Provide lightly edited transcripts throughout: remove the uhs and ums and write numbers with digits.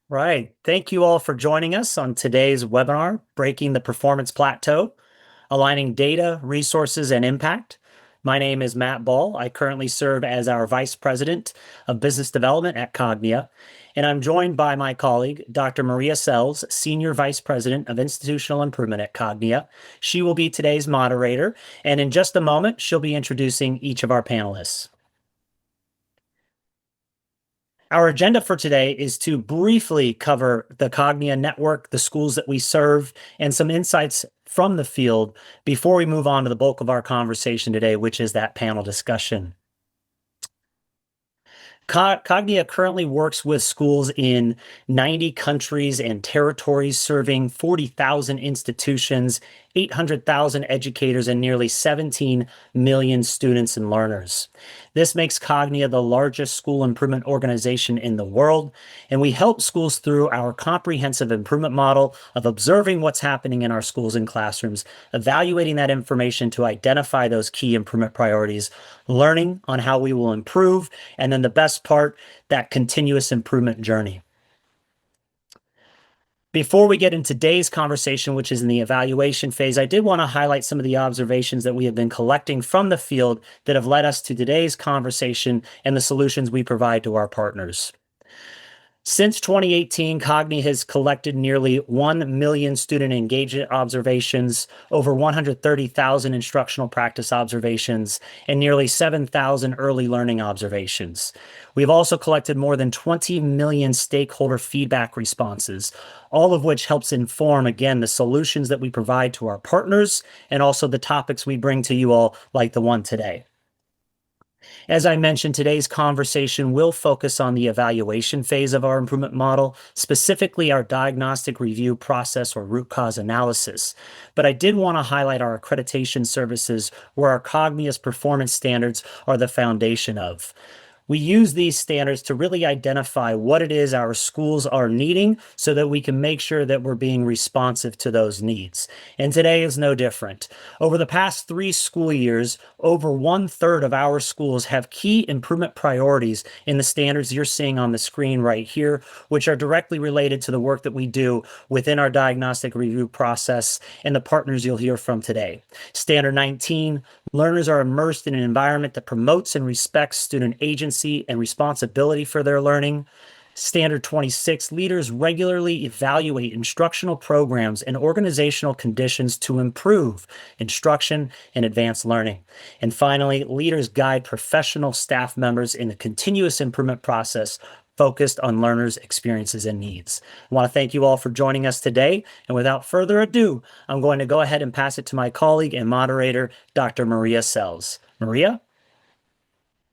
Right. Thank you all for joining us on today's webinar, Breaking the Performance Plateau, Aligning Data, Resources, and Impact. My name is Matt Ball. I currently serve as our Vice President of Business Development at Cognia, and I'm joined by my colleague, Dr. Maria Sells, Senior Vice President of Institutional Improvement at Cognia. She will be today's moderator, and in just a moment, she'll be introducing each of our panelists. Our agenda for today is to briefly cover the Cognia network, the schools that we serve, and some insights from the field before we move on to the bulk of our conversation today, which is that panel discussion. Cognia currently works with schools in 90 countries and territories, serving 40,000 institutions, 800,000 educators, and nearly 17 million students and learners. This makes Cognia the largest school improvement organization in the world, and we help schools through our comprehensive improvement model of observing what's happening in our schools and classrooms, evaluating that information to identify those key improvement priorities, learning on how we will improve, and then the best part, that continuous improvement journey. Before we get into today's conversation, which is in the evaluation phase, I did want to highlight some of the observations that we have been collecting from the field that have led us to today's conversation and the solutions we provide to our partners. Since 2018, Cognia has collected nearly 1 million student engagement observations, over 130,000 instructional practice observations, and nearly 7,000 early learning observations. We've also collected more than 20 million stakeholder feedback responses, all of which helps inform, again, the solutions that we provide to our partners and also the topics we bring to you all, like the one today. As I mentioned, today's conversation will focus on the evaluation phase of our improvement model, specifically our diagnostic review process or root cause analysis. But I did want to highlight our accreditation services, where our Cognia's performance standards are the foundation of. We use these standards to really identify what it is our schools are needing so that we can make sure that we're being responsive to those needs. And today is no different. Over the past 3 school years, over 1/3 of our schools have key improvement priorities in the standards you're seeing on the screen right here, which are directly related to the work that we do within our diagnostic review process and the partners you'll hear from today. Standard 19, learners are immersed in an environment that promotes and respects student agency and responsibility for their learning. Standard 26, leaders regularly evaluate instructional programs and organizational conditions to improve instruction and advance learning. And finally, leaders guide professional staff members in the continuous improvement process focused on learners' experiences and needs. I want to thank you all for joining us today. And without further ado, I'm going to go ahead and pass it to my colleague and moderator, Dr. Maria Sells. Maria?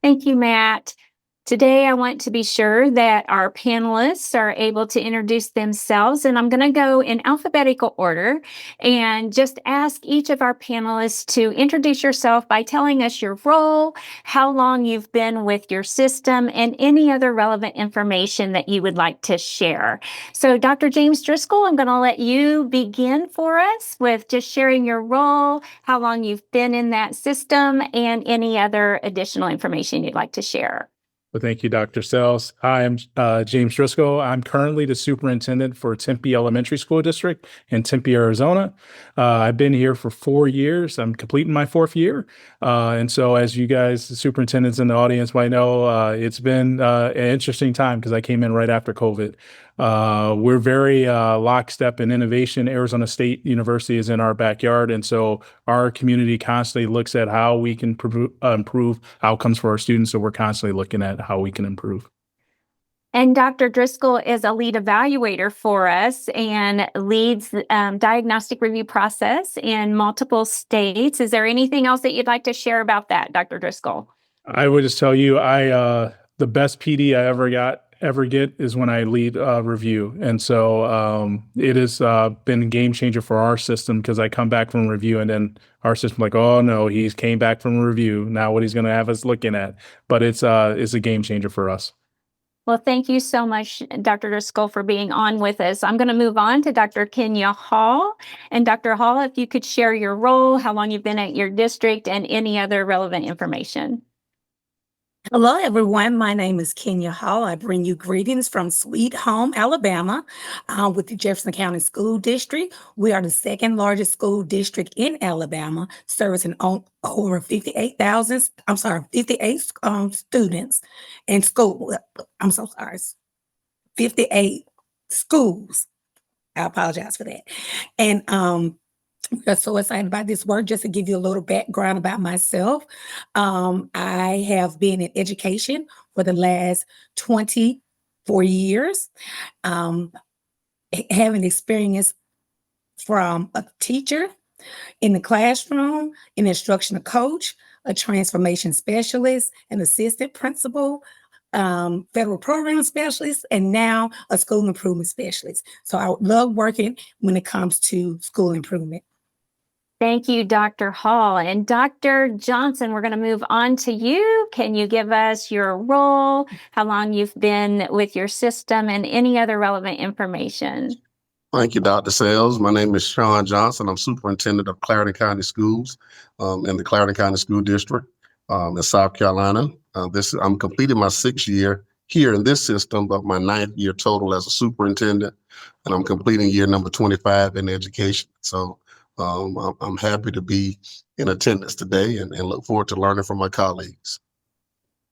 Thank you, Matt. Today, I want to be sure that our panelists are able to introduce themselves, and I'm going to go in alphabetical order and just ask each of our panelists to introduce yourself by telling us your role, how long you've been with your system, and any other relevant information that you would like to share. So, Dr. James Driscoll, I'm going to let you begin for us with just sharing your role, how long you've been in that system, and any other additional information you'd like to share. Well, thank you, Dr. Sells. Hi, I'm James Driscoll. I'm currently the superintendent for Tempe Elementary School District in Tempe, Arizona. I've been here for 4 years. I'm completing my 4th year. And so as you guys, the superintendents in the audience might know, it's been an interesting time because I came in right after COVID. We're very lockstep in innovation. Arizona State University is in our backyard. And so our community constantly looks at how we can improve outcomes for our students. So we're constantly looking at how we can improve. And Dr. Driscoll is a lead evaluator for us and leads the diagnostic review process in multiple states. Is there anything else that you'd like to share about that, Dr. Driscoll? I would just tell you, the best PD I ever get is when I lead review. And so it has been a game changer for our system because I come back from review and then our system like, oh no, he's came back from review. Now what he's going to have us looking at. But it's a game changer for us. Well, thank you so much, Dr. Driscoll, for being on with us. I'm going to move on to Dr. Kenya Hall. And Dr. Hall, if you could share your role, how long you've been at your district, and any other relevant information. Hello, everyone. My name is Kenya Hall. I bring you greetings from Sweet Home, Alabama, with the Jefferson County School District. We are the second largest school district in Alabama, servicing over 58 students in school. I'm so sorry, 58 schools. I apologize for that. And I'm so excited about this work. Just to give you a little background about myself, I have been in education for the last 24 years, having experience from a teacher in the classroom, an instructional coach, a transformation specialist, an assistant principal, federal program specialist, and now a school improvement specialist. So I love working when it comes to school improvement. Thank you, Dr. Hall. And Dr. Johnson, we're going to move on to you. Can you give us your role, how long you've been with your system, and any other relevant information? Thank you, Dr. Sales. My name is Sean Johnson. I'm superintendent of Clarendon County Schools in the Clarendon County School District in South Carolina. I'm completing my 6th year here in this system, but my 9th year total as a superintendent, and I'm completing year number 25 in education. So I'm happy to be in attendance today and look forward to learning from my colleagues.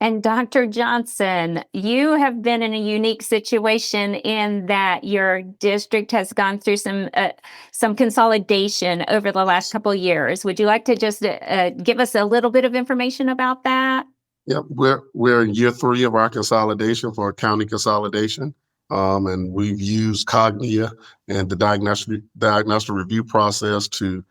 And Dr. Johnson, you have been in a unique situation in that your district has gone through some consolidation over the last couple of years. Would you like to just give us a little bit of information about that? Yep, we're in year 3 of our consolidation for county consolidation. And we've used Cognia and the diagnostic review process to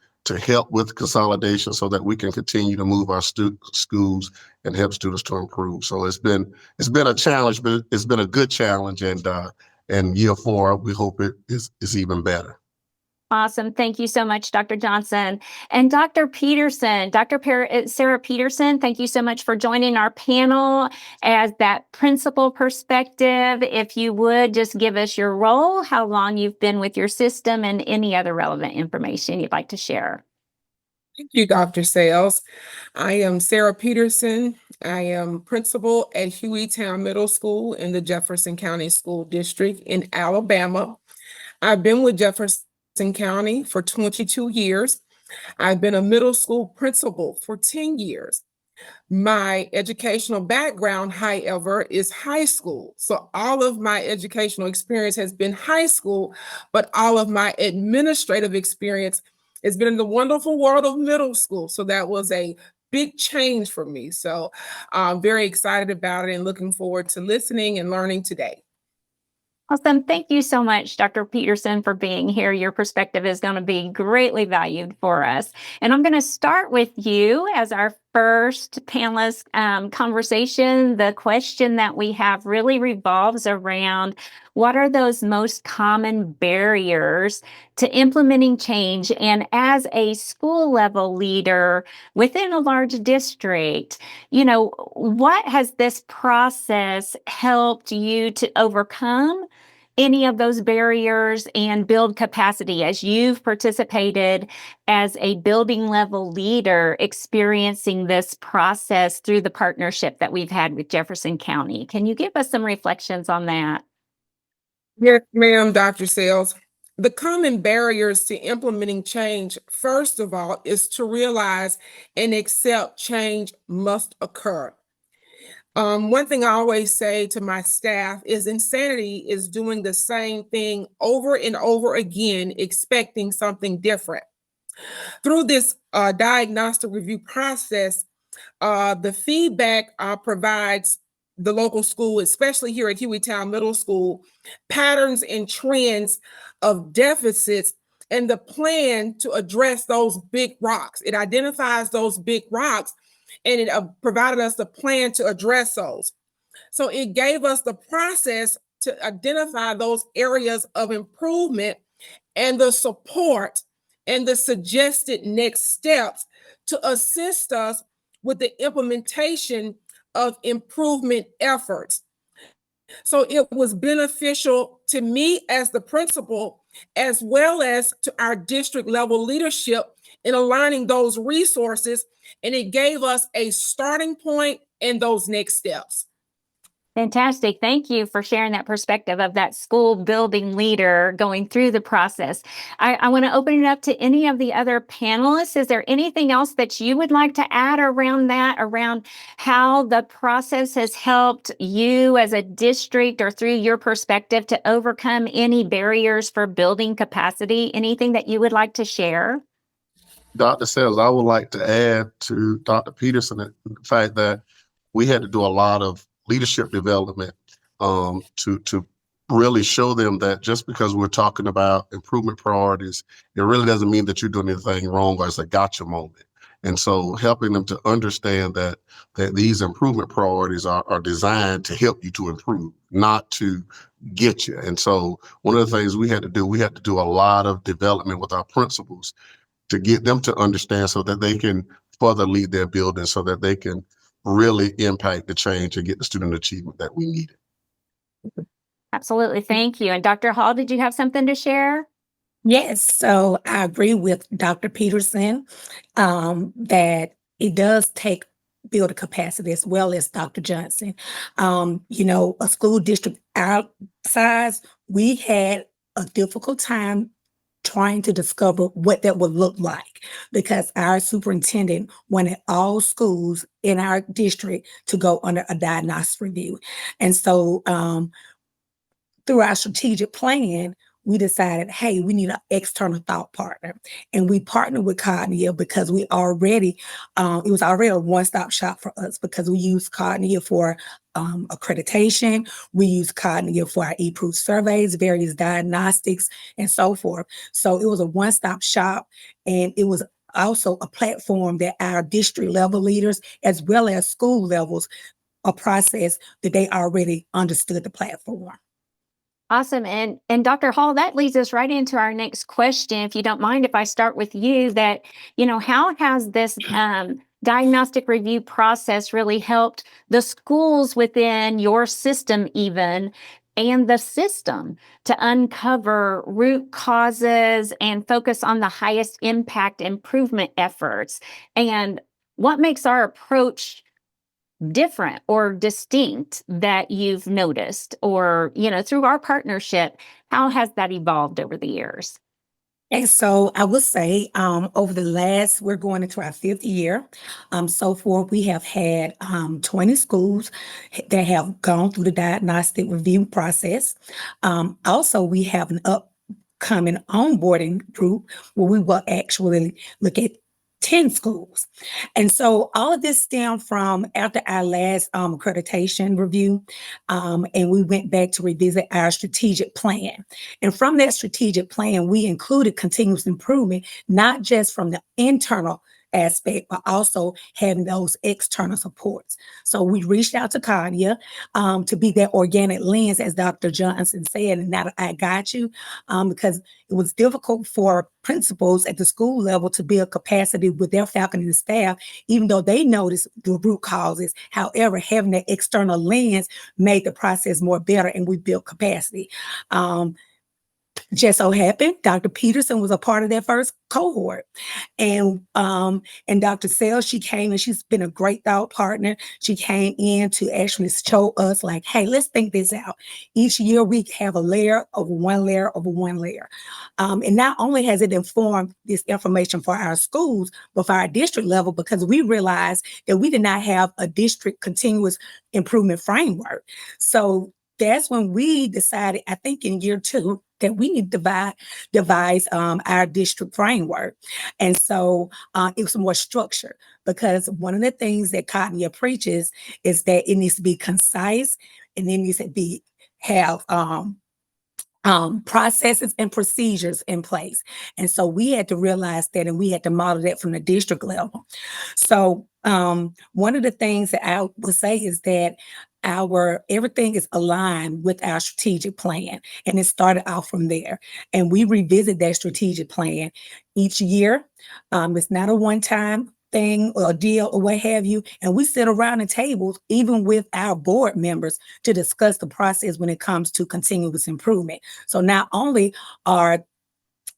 help with consolidation so that we can continue to move our schools and help students to improve. So it's been a challenge, but it's been a good challenge. And year 4, we hope it is even better. Awesome. Thank you so much, Dr. Johnson. And Dr. Peterson, Sarah Peterson, thank you so much for joining our panel as that principal perspective. If you would just give us your role, how long you've been with your system, and any other relevant information you'd like to share. Thank you, Dr. Sales. I am Sarah Peterson. I am principal at Hueytown Middle School in the Jefferson County School District in Alabama. I've been with Jefferson County for 22 years. I've been a middle school principal for 10 years. My educational background, however, is high school. So all of my educational experience has been high school, but all of my administrative experience has been in the wonderful world of middle school. So that was a big change for me. So I'm very excited about it and looking forward to listening and learning today. Awesome. Thank you so much, Dr. Peterson, for being here. Your perspective is going to be greatly valued for us. And I'm going to start with you as our first panelist conversation. The question that we have really revolves around what are those most common barriers to implementing change? And as a school level leader within a large district, what has this process helped you to overcome any of those barriers and build capacity as you've participated as a building level leader experiencing this process through the partnership that we've had with Jefferson County? Can you give us some reflections on that? Yes, ma'am, Dr. Sales. The common barriers to implementing change, first of all, is to realize and accept change must occur. One thing I always say to my staff is insanity is doing the same thing over and over again, expecting something different. Through this diagnostic review process, the feedback provides the local school, especially here at Hueytown Middle School, patterns and trends of deficits and the plan to address those big rocks. It identifies those big rocks and it provided us the plan to address those. So it gave us the process to identify those areas of improvement and the support and the suggested next steps to assist us with the implementation of improvement efforts. So it was beneficial to me as the principal, as well as to our district level leadership in aligning those resources. And it gave us a starting point and those next steps. Fantastic. Thank you for sharing that perspective of that school building leader going through the process. I want to open it up to any of the other panelists. Is there anything else that you would like to add around that, around how the process has helped you as a district or through your perspective to overcome any barriers for building capacity? Anything that you would like to share? Dr. Sells, I would like to add to Dr. Peterson the fact that we had to do a lot of leadership development to really show them that just because we're talking about improvement priorities, it really doesn't mean that you're doing anything wrong or it's a gotcha moment. And so helping them to understand that these improvement priorities are designed to help you to improve, not to get you. And so one of the things we had to do a lot of development with our principals to get them to understand so that they can further lead their building, so that they can really impact the change and get the student achievement that we needed. Absolutely. Thank you. And Dr. Hall, did you have something to share? Yes, so I agree with Dr. Peterson that it does take builder capacity as well as Dr. Johnson. A school district our size, we had a difficult time trying to discover what that would look like, because our superintendent wanted all schools in our district to go under a diagnostic review. And so through our strategic plan, we decided, hey, we need an external thought partner. And we partnered with Cognia because it was already a one-stop shop for us, because we use Cognia for accreditation. We use Cognia for our e-proof surveys, various diagnostics, and so forth. So it was a one-stop shop, and it was also a platform that our district level leaders, as well as school levels, a process that they already understood the platform. Awesome. And Dr. Hall, that leads us right into our next question. If you don't mind, if I start with you, that, how has this diagnostic review process really helped the schools within your system even, and the system, to uncover root causes and focus on the highest impact improvement efforts? And what makes our approach different or distinct that you've noticed, or, through our partnership, how has that evolved over the years? And so I would say we're going into our 5th year. So far, we have had 20 schools that have gone through the diagnostic review process. Also, we have an upcoming onboarding group where we will actually look at 10 schools. And so all of this stemmed from after our last accreditation review, and we went back to revisit our strategic plan. And from that strategic plan, we included continuous improvement, not just from the internal aspect, but also having those external supports. So we reached out to Cognia to be that organic lens, as Dr. Johnson said, and now I got you, because it was difficult for principals at the school level to build capacity with their faculty and staff, even though they noticed the root causes. However, having that external lens made the process more better, and we built capacity. Just so happened, Dr. Peterson was a part of that first cohort. And Dr. Sells, she came, and she's been a great thought partner. She came in to actually show us, like, hey, let's think this out. Each year we have a layer over one layer over one layer. And not only has it informed this information for our schools, but for our district level, because we realized that we did not have a district continuous improvement framework. So that's when we decided, I think in year 2, that we need to devise our district framework. And so it was more structured, because one of the things that Cognia preaches is that it needs to be concise, and it needs to have processes and procedures in place. And so we had to realize that, and we had to model that from the district level. So one of the things that I would say is that everything is aligned with our strategic plan, and it started out from there. And we revisit that strategic plan each year. It's not a one-time thing or a deal or what have you. And we sit around the tables, even with our board members, to discuss the process when it comes to continuous improvement. So not only are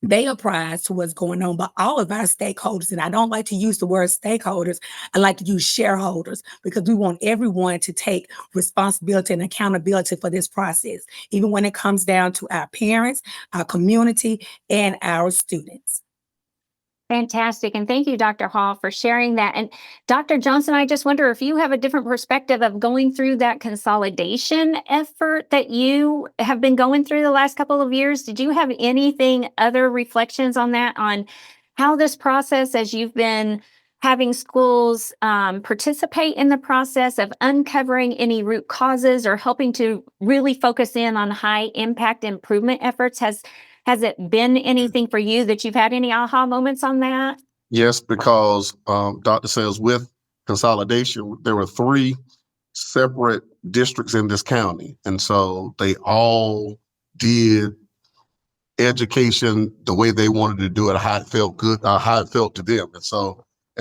they apprise to what's going on, but all of our stakeholders, and I don't like to use the word stakeholders, I like to use shareholders, because we want everyone to take responsibility and accountability for this process, even when it comes down to our parents, our community, and our students. Fantastic. And thank you, Dr. Hall, for sharing that. And Dr. Johnson, I just wonder if you have a different perspective of going through that consolidation effort that you have been going through the last couple of years. Did you have anything, other reflections on that, on how this process, as you've been having schools participate in the process of uncovering any root causes or helping to really focus in on high impact improvement efforts, has it been anything for you that you've had any aha moments on that? Yes, because Dr. Sales, with consolidation, there were 3 separate districts in this county. And so they all did education the way they wanted to do it, how it felt good, how it felt to them. And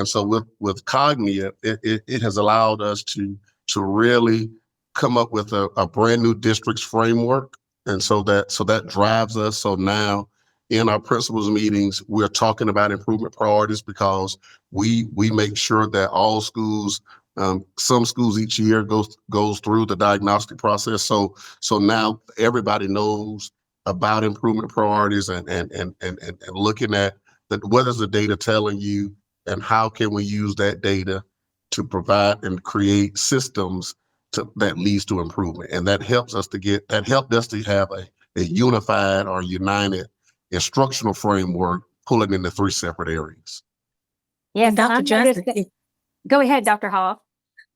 so with Cognia, it has allowed us to really come up with a brand new districts framework. And so that drives us. So now in our principals meetings, we're talking about improvement priorities, because we make sure that all schools, some schools each year goes through the diagnostic process. So now everybody knows about improvement priorities and looking at what is the data telling you, and how can we use that data to provide and create systems that leads to improvement. And that helped us to have a unified or united instructional framework, pulling into 3 separate areas. Yes, And Dr. I've Johnson, noticed go ahead, Dr. Hall.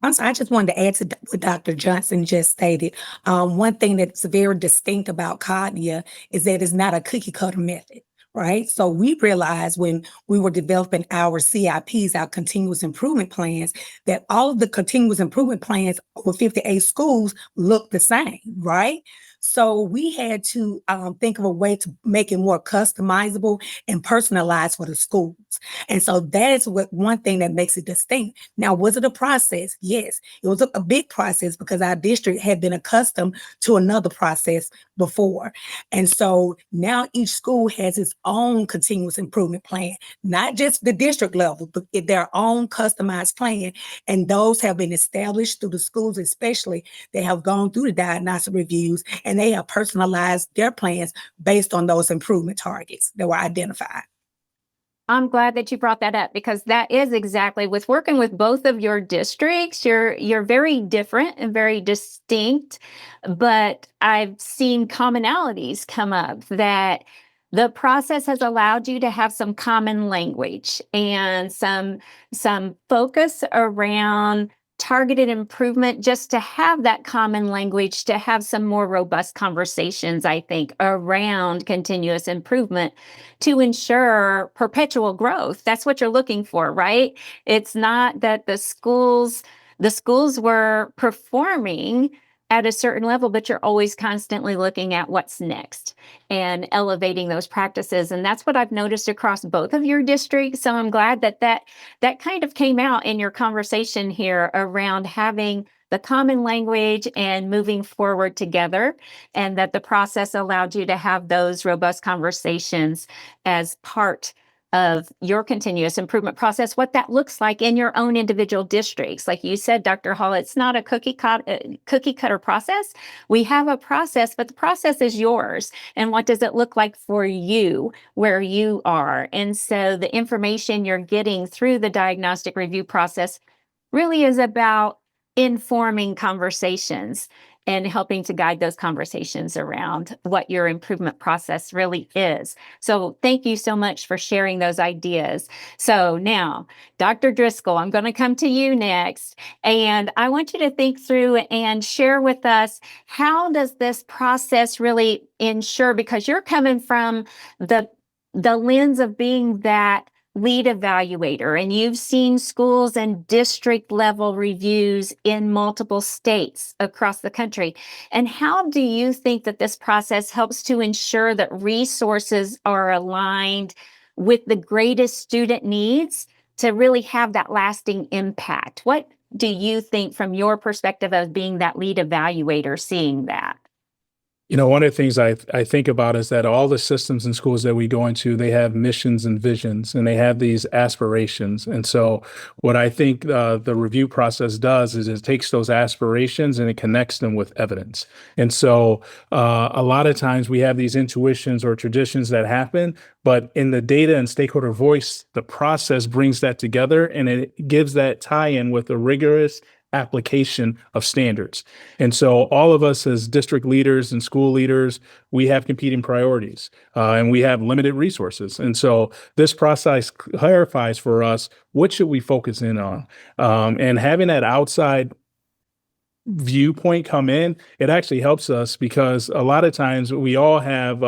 I'm sorry, I just wanted to add to what Dr. Johnson just stated. One thing that's very distinct about Cognia is that it's not a cookie cutter method, right? So we realized when we were developing our CIPs, our continuous improvement plans, that all of the continuous improvement plans over 58 schools look the same, right? So we had to think of a way to make it more customizable and personalized for the schools. And so that is one thing that makes it distinct. Now, was it a process? Yes, it was a big process, because our district had been accustomed to another process before. And so now each school has its own continuous improvement plan, not just the district level, but their own customized plan. And those have been established through the schools, especially. They have gone through the diagnostic reviews, and they have personalized their plans based on those improvement targets that were identified. I'm glad that you brought that up, because that is exactly, with working with both of your districts, you're very different and very distinct, but I've seen commonalities come up, that the process has allowed you to have some common language and some focus around targeted improvement, just to have that common language, to have some more robust conversations, I think, around continuous improvement to ensure perpetual growth. That's what you're looking for, right? It's not that the schools were performing at a certain level, but you're always constantly looking at what's next and elevating those practices. And that's what I've noticed across both of your districts. So I'm glad that kind of came out in your conversation here around having the common language and moving forward together, and that the process allowed you to have those robust conversations as part of your continuous improvement process, what that looks like in your own individual districts. Like you said, Dr. Hall, it's not a cookie cutter process. We have a process, but the process is yours. And what does it look like for you where you are? And so the information you're getting through the diagnostic review process really is about informing conversations and helping to guide those conversations around what your improvement process really is. So thank you so much for sharing those ideas. So now, Dr. Driscoll, I'm going to come to you next, and I want you to think through and share with us, how does this process really ensure, because you're coming from the lens of being that lead evaluator, and you've seen schools and district level reviews in multiple states across the country. And how do you think that this process helps to ensure that resources are aligned with the greatest student needs to really have that lasting impact? What do you think, from your perspective of being that lead evaluator, seeing that? One of the things I think about is that all the systems and schools that we go into, they have missions and visions, and they have these aspirations. And so what I think the review process does is it takes those aspirations and it connects them with evidence. And so a lot of times we have these intuitions or traditions that happen, but in the data and stakeholder voice, the process brings that together and it gives that tie-in with a rigorous application of standards. And so all of us as district leaders and school leaders, we have competing priorities and we have limited resources. And so this process clarifies for us, what should we focus in on? And having that outside viewpoint come in, it actually helps us because a lot of times we all have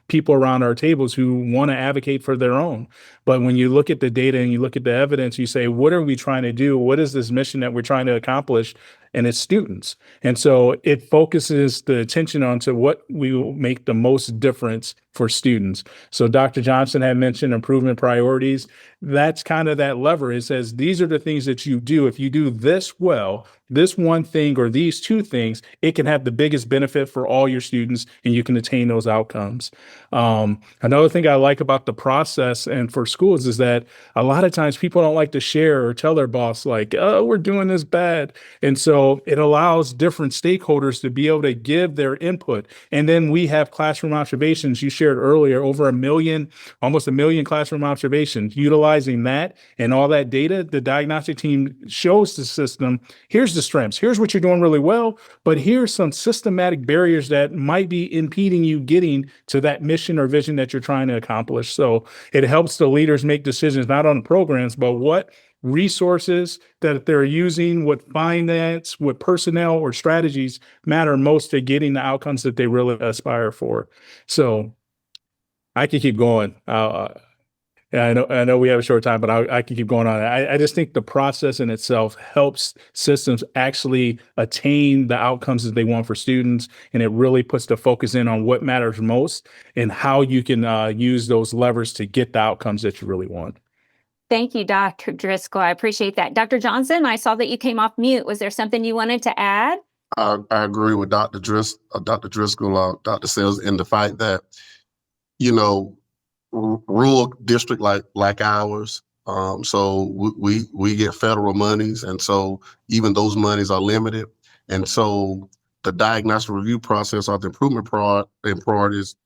people around our tables who want to advocate for their own. But when you look at the data and you look at the evidence, you say, what are we trying to do? What is this mission that we're trying to accomplish? And it's students. And so it focuses the attention onto what we will make the most difference for students. So Dr. Johnson had mentioned improvement priorities. That's kind of that lever. It says, these are the things that you do. If you do this well, this one thing or these two things, it can have the biggest benefit for all your students and you can attain those outcomes. Another thing I like about the process and for schools is that a lot of times people don't like to share or tell their boss like, oh, we're doing this bad. And so it allows different stakeholders to be able to give their input. And then we have classroom observations. You shared earlier, over 1 million, almost 1 million classroom observations. Utilizing that and all that data, the diagnostic team shows the system, here's the strengths, here's what you're doing really well, but here's some systematic barriers that might be impeding you getting to that mission or vision that you're trying to accomplish. So it helps the leaders make decisions, not on programs, but what resources that they're using, what finance, what personnel or strategies matter most to getting the outcomes that they really aspire for. So I can keep going. Yeah, I know we have a short time, but I can keep going on. I just think the process in itself helps systems actually attain the outcomes that they want for students. And it really puts the focus in on what matters most and how you can use those levers to get the outcomes that you really want. Thank you, Dr. Driscoll. I appreciate that. Dr. Johnson, I saw that you came off mute. Was there something you wanted to add? I agree with Dr. Driscoll, Dr. Sells, in the fact that, rural district like ours, so we get federal monies, and so even those monies are limited, and so the diagnostic review process or the improvement priorities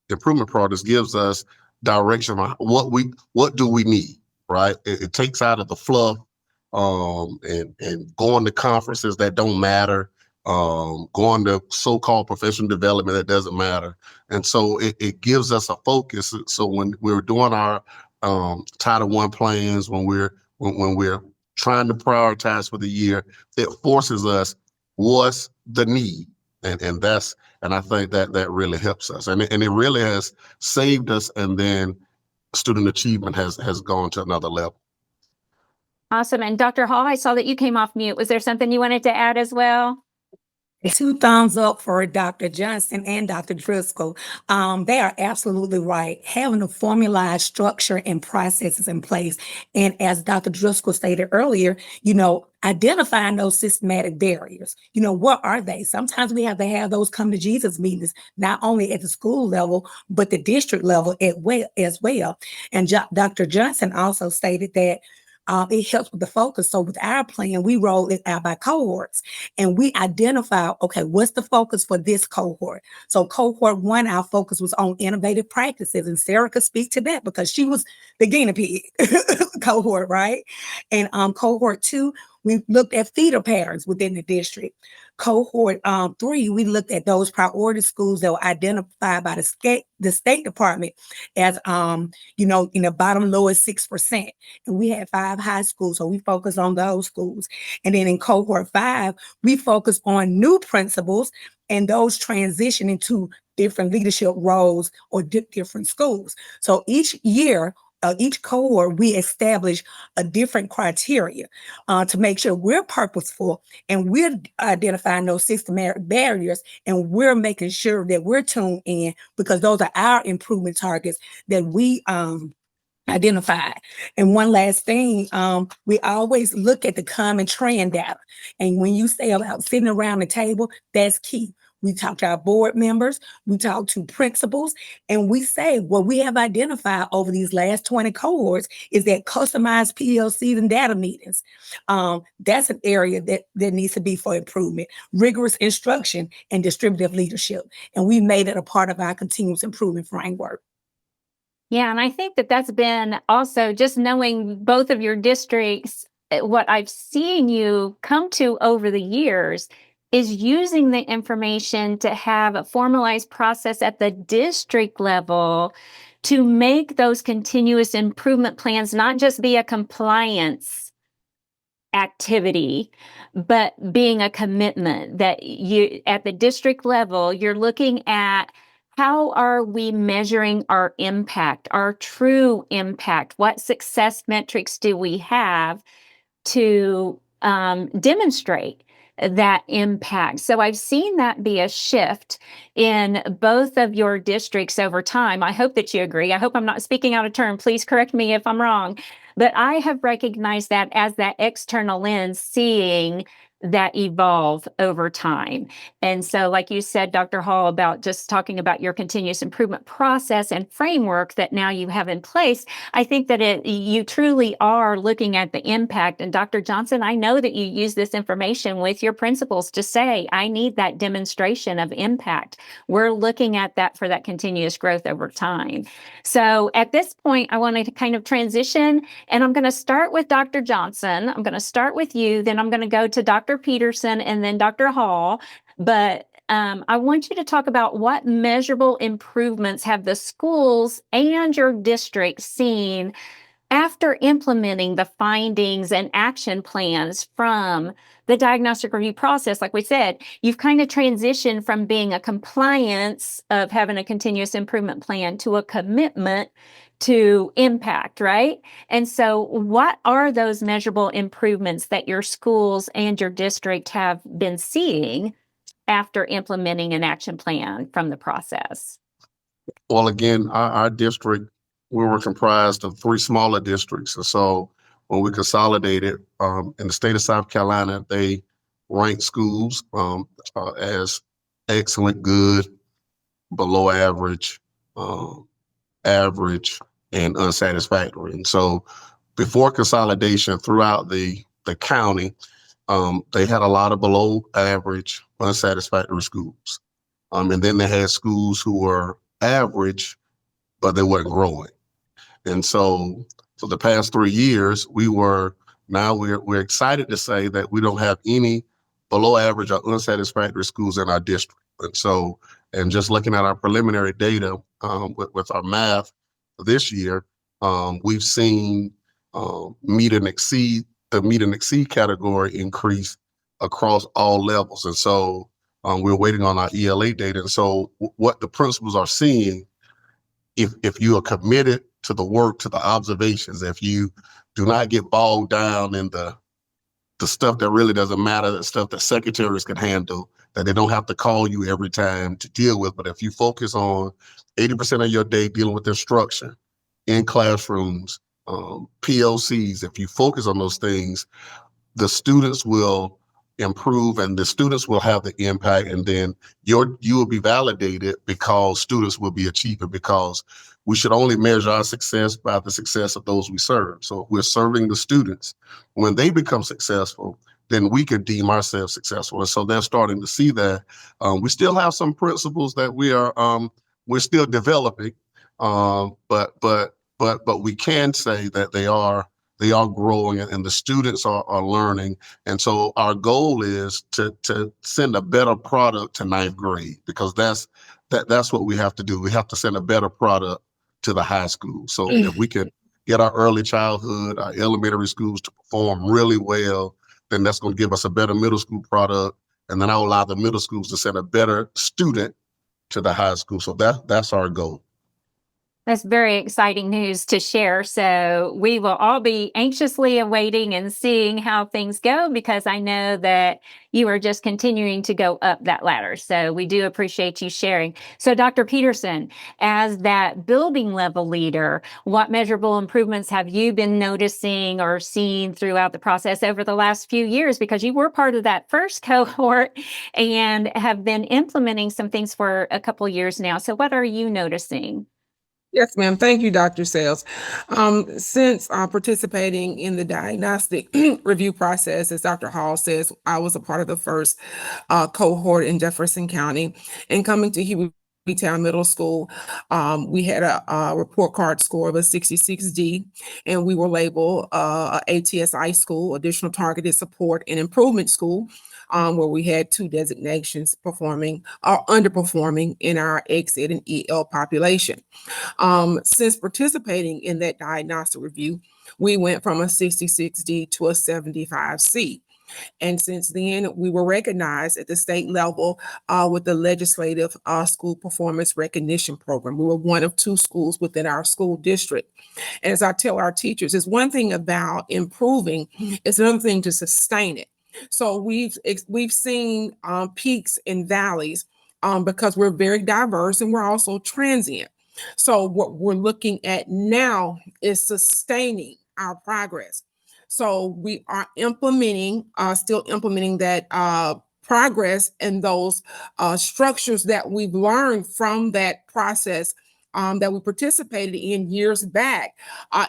gives us direction on what do we need, right? It takes out of the fluff and going to conferences that don't matter, going to so-called professional development that doesn't matter. And so it gives us a focus. So when we're doing our Title I plans, when we're trying to prioritize for the year, it forces us what's the need. And I think that really helps us. And it really has saved us, and then student achievement has gone to another level. Awesome. And Dr. Hall, I saw that you came off mute. Was there something you wanted to add as well? 2 thumbs up for Dr. Johnson and Dr. Driscoll. They are absolutely right. Having a formalized structure and processes in place. And as Dr. Driscoll stated earlier, identifying those systematic barriers. What are they? Sometimes we have to have those come to Jesus meetings, not only at the school level, but the district level as well. And Dr. Johnson also stated that it helps with the focus. So with our plan, we roll it out by cohorts and we identify, okay, what's the focus for this cohort? So cohort 1, our focus was on innovative practices, and Sarah could speak to that because she was the guinea pig cohort, right? And cohort 2, we looked at feeder patterns within the district. Cohort 3, we looked at those priority schools that were identified by the State Department as, in the bottom lowest 6%. And we had 5 high schools, so we focused on those schools. And then in cohort 5, we focused on new principals and those transitioning to different leadership roles or different schools. So each year, each cohort, we establish a different criteria to make sure we're purposeful and we're identifying those systematic barriers, and we're making sure that we're tuned in because those are our improvement targets that we identified. And one last thing, we always look at the common trend data. And when you say about sitting around the table, that's key. We talk to our board members, we talk to principals, and we say what we have identified over these last 20 cohorts is that customized PLCs and data meetings. That's an area that needs to be for improvement, rigorous instruction and distributive leadership. And we made it a part of our continuous improvement framework. Yeah, and I think that that's been also just knowing both of your districts, what I've seen you come to over the years is using the information to have a formalized process at the district level to make those continuous improvement plans not just be a compliance activity, but being a commitment that you at the district level, you're looking at how are we measuring our impact, our true impact? What success metrics do we have to demonstrate that impact? So I've seen that be a shift in both of your districts over time. I hope that you agree. I hope I'm not speaking out of turn. Please correct me if I'm wrong. But I have recognized that as that external lens, seeing that evolve over time. And so, like you said, Dr. Hall, about just talking about your continuous improvement process and framework that now you have in place, I think that you truly are looking at the impact. And Dr. Johnson, I know that you use this information with your principals to say, I need that demonstration of impact. We're looking at that for that continuous growth over time. So at this point, I wanted to kind of transition, and I'm going to start with Dr. Johnson. I'm going to start with you, then I'm going to go to Dr. Peterson and then Dr. Hall. But I want you to talk about what measurable improvements have the schools and your district seen after implementing the findings and action plans from the diagnostic review process. Like we said, you've kind of transitioned from being a compliance of having a continuous improvement plan to a commitment to impact, right? And so what are those measurable improvements that your schools and your district have been seeing after implementing an action plan from the process? Well, again, our district, we were comprised of 3 smaller districts. And so when we consolidated in the state of South Carolina, they ranked schools as excellent, good, below average, average, and unsatisfactory. And so before consolidation throughout the county, they had a lot of below average, unsatisfactory schools. And then they had schools who were average, but they weren't growing. And so for the past 3 years, we're excited to say that we don't have any below average or unsatisfactory schools in our district. And so, and just looking at our preliminary data with our math this year, we've seen the meet and exceed category increase across all levels. And so we're waiting on our ELA data. And so what the principals are seeing, if you are committed to the work, to the observations, if you do not get bogged down in the stuff that really doesn't matter, the stuff that secretaries can handle, that they don't have to call you every time to deal with. But if you focus on 80% of your day dealing with instruction in classrooms, PLCs, if you focus on those things, the students will improve and the students will have the impact, and then you will be validated because students will be achieving, because we should only measure our success by the success of those we serve. So if we're serving the students, when they become successful, then we can deem ourselves successful. And so they're starting to see that. We still have some principles that we're still developing, but we can say that they are growing and the students are learning. And so our goal is to send a better product to 9th grade, because that's what we have to do. We have to send a better product to the high school. So if we can get our early childhood, our elementary schools to perform really well, then that's going to give us a better middle school product. And then I'll allow the middle schools to send a better student to the high school. So that's our goal. That's very exciting news to share. So we will all be anxiously awaiting and seeing how things go, because I know that you are just continuing to go up that ladder. So we do appreciate you sharing. So Dr. Peterson, as that building level leader, what measurable improvements have you been noticing or seeing throughout the process over the last few years? Because you were part of that first cohort and have been implementing some things for a couple years now. So what are you noticing? Yes, ma'am. Thank you, Dr. Sales. Since participating in the diagnostic review process, as Dr. Hall says, I was a part of the first cohort in Jefferson County. And coming to Hueytown Middle School, we had a report card score of a 66D, and we were labeled a ATSI school, Additional Targeted Support and Improvement School, where we had 2 designations performing or underperforming in our exit and EL population. Since participating in that diagnostic review, we went from a 66D to a 75C. And since then, we were recognized at the state level with the legislative school performance recognition program. We were one of 2 schools within our school district. And as I tell our teachers, it's one thing about improving, it's another thing to sustain it. So we've seen peaks and valleys because we're very diverse and we're also transient. So what we're looking at now is sustaining our progress. So we are still implementing that progress and those structures that we've learned from that process that we participated in years back.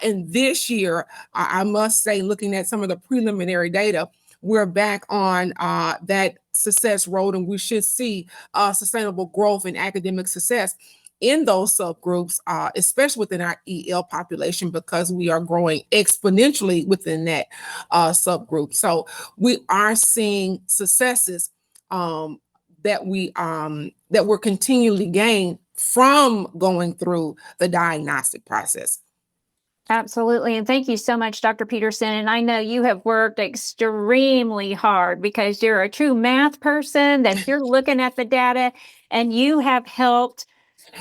And this year, I must say, looking at some of the preliminary data, we're back on that success road, and we should see sustainable growth and academic success in those subgroups, especially within our EL population, because we are growing exponentially within that subgroup. So we are seeing successes that we're continually gaining from going through the diagnostic process. Absolutely. And thank you so much, Dr. Peterson. And I know you have worked extremely hard, because you're a true math person, that you're looking at the data, and you have helped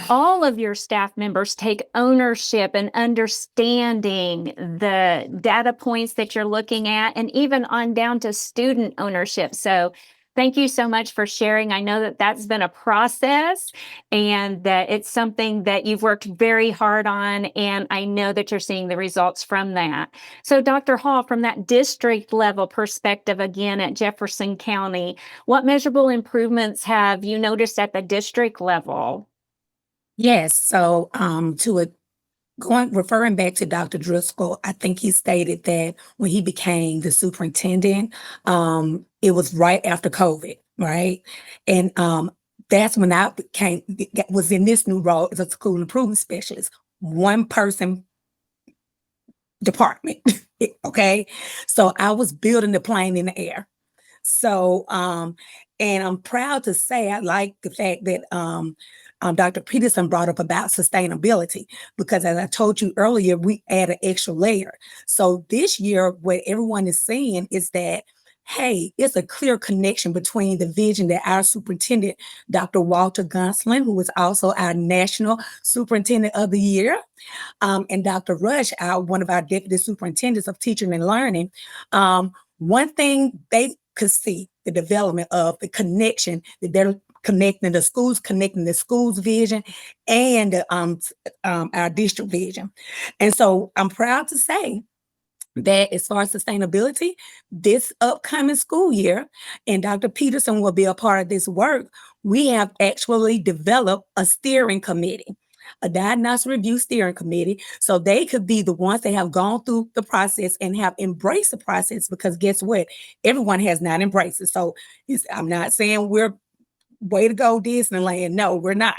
all of your staff members take ownership and understanding the data points that you're looking at, and even on down to student ownership. So thank you so much for sharing. I know that that's been a process, and that it's something that you've worked very hard on, and I know that you're seeing the results from that. So Dr. Hall, from that district level perspective, again at Jefferson County, what measurable improvements have you noticed at the district level? Yes, so referring back to Dr. Driscoll, I think he stated that when he became the superintendent, it was right after COVID, right? And that's when I was in this new role as a school improvement specialist, 1-person department. Okay, so I was building the plane in the air. So, and I'm proud to say I like the fact that Dr. Peterson brought up about sustainability, because as I told you earlier, we add an extra layer. So this year, what everyone is saying is that, hey, it's a clear connection between the vision that our superintendent, Dr. Walter Gonsolin, who was also our National Superintendent of the Year, and Dr. Rush, one of our deputy superintendents of teaching and learning. One thing they could see, the development of the connection that they're connecting the schools vision and our district vision. And so I'm proud to say that as far as sustainability, this upcoming school year, and Dr. Peterson will be a part of this work, we have actually developed a steering committee, a diagnostic review steering committee, so they could be the ones that have gone through the process and have embraced the process, because guess what? Everyone has not embraced it. So I'm not saying we're way to go Disneyland. No, we're not,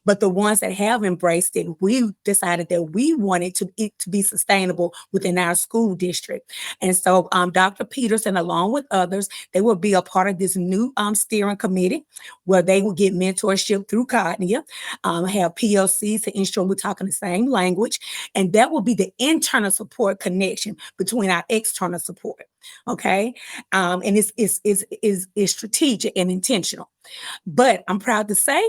but the ones that have embraced it, we decided that we wanted it to be sustainable within our school district. And so Dr. Peterson, along with others, they will be a part of this new steering committee, where they will get mentorship through Cognia, have PLCs to ensure we're talking the same language. And that will be the internal support connection between our external support. Okay. And it's strategic and intentional. But I'm proud to say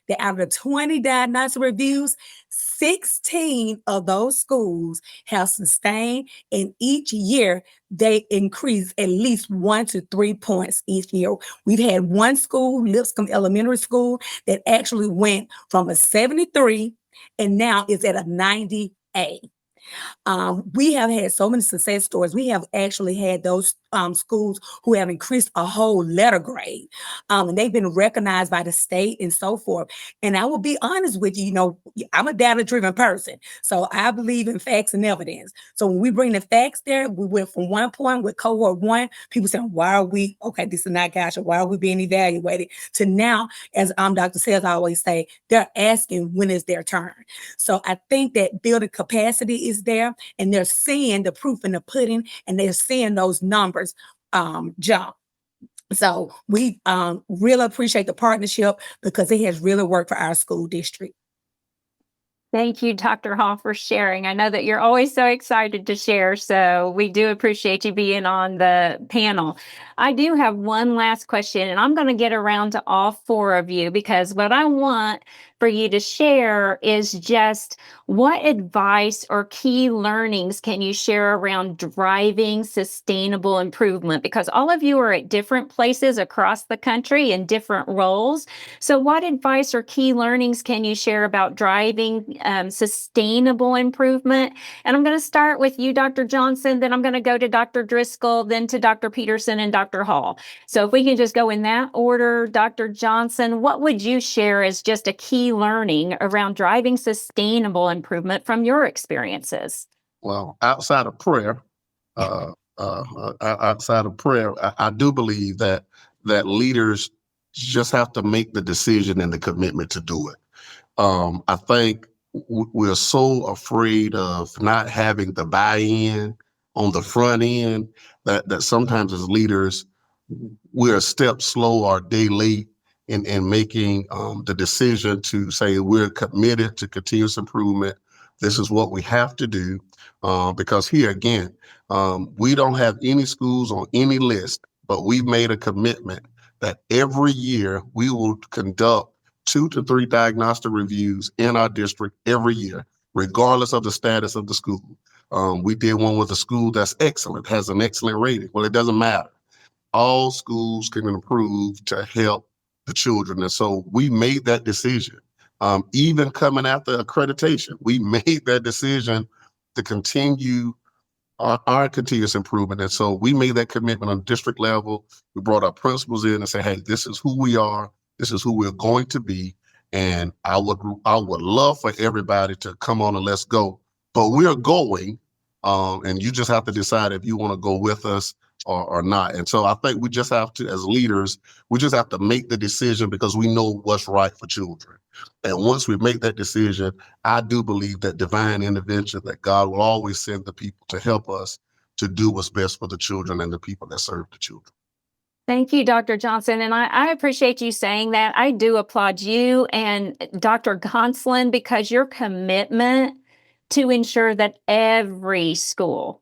that out of the 20 diagnostic reviews, 16 of those schools have sustained, and each year they increase at least 1 to 3 points each year. We've had one school, Lipscomb Elementary School, that actually went from a 73 and now is at a 90A. We have had so many success stories. We have actually had those schools who have increased a whole letter grade, and they've been recognized by the state and so forth. And I will be honest with you, I'm a data-driven person, so I believe in facts and evidence. So when we bring the facts there, we went from one point with cohort 1, people saying, why are we, okay, this is not gotcha, why are we being evaluated? To now, as Dr. Sales always say, they're asking when is their turn. So I think that building capacity is there, and they're seeing the proof in the pudding, and they're seeing those numbers jump. So we really appreciate the partnership because it has really worked for our school district. Thank you, Dr. Hall, for sharing. I know that you're always so excited to share, so we do appreciate you being on the panel. I do have one last question, and I'm going to get around to all 4 of you because what I want for you to share is just what advice or key learnings can you share around driving sustainable improvement? Because all of you are at different places across the country in different roles. So what advice or key learnings can you share about driving sustainable improvement? And I'm going to start with you, Dr. Johnson, then I'm going to go to Dr. Driscoll, then to Dr. Peterson and Dr. Hall. So if we can just go in that order, Dr. Johnson, what would you share as just a key learning around driving sustainable improvement from your experiences? Well, outside of prayer, I do believe that leaders just have to make the decision and the commitment to do it. I think we're so afraid of not having the buy-in on the front end that sometimes as leaders, we're a step slow or a day late in making the decision to say we're committed to continuous improvement. This is what we have to do because here again, we don't have any schools on any list, but we've made a commitment that every year we will conduct 2 to 3 diagnostic reviews in our district every year, regardless of the status of the school. We did one with a school that's excellent, has an excellent rating. Well, it doesn't matter. All schools can improve to help the children. And so we made that decision. Even coming after accreditation, we made that decision to continue our continuous improvement. And so we made that commitment on district level. We brought our principals in and said, hey, this is who we are. This is who we're going to be. And I would love for everybody to come on and let's go. But we're going, and you just have to decide if you want to go with us or not. And so I think we just have to, as leaders, we just have to make the decision because we know what's right for children. And once we make that decision, I do believe that divine intervention, that God will always send the people to help us to do what's best for the children and the people that serve the children. Thank you, Dr. Johnson. And I appreciate you saying that. I do applaud you and Dr. Gonslin because your commitment to ensure that every school,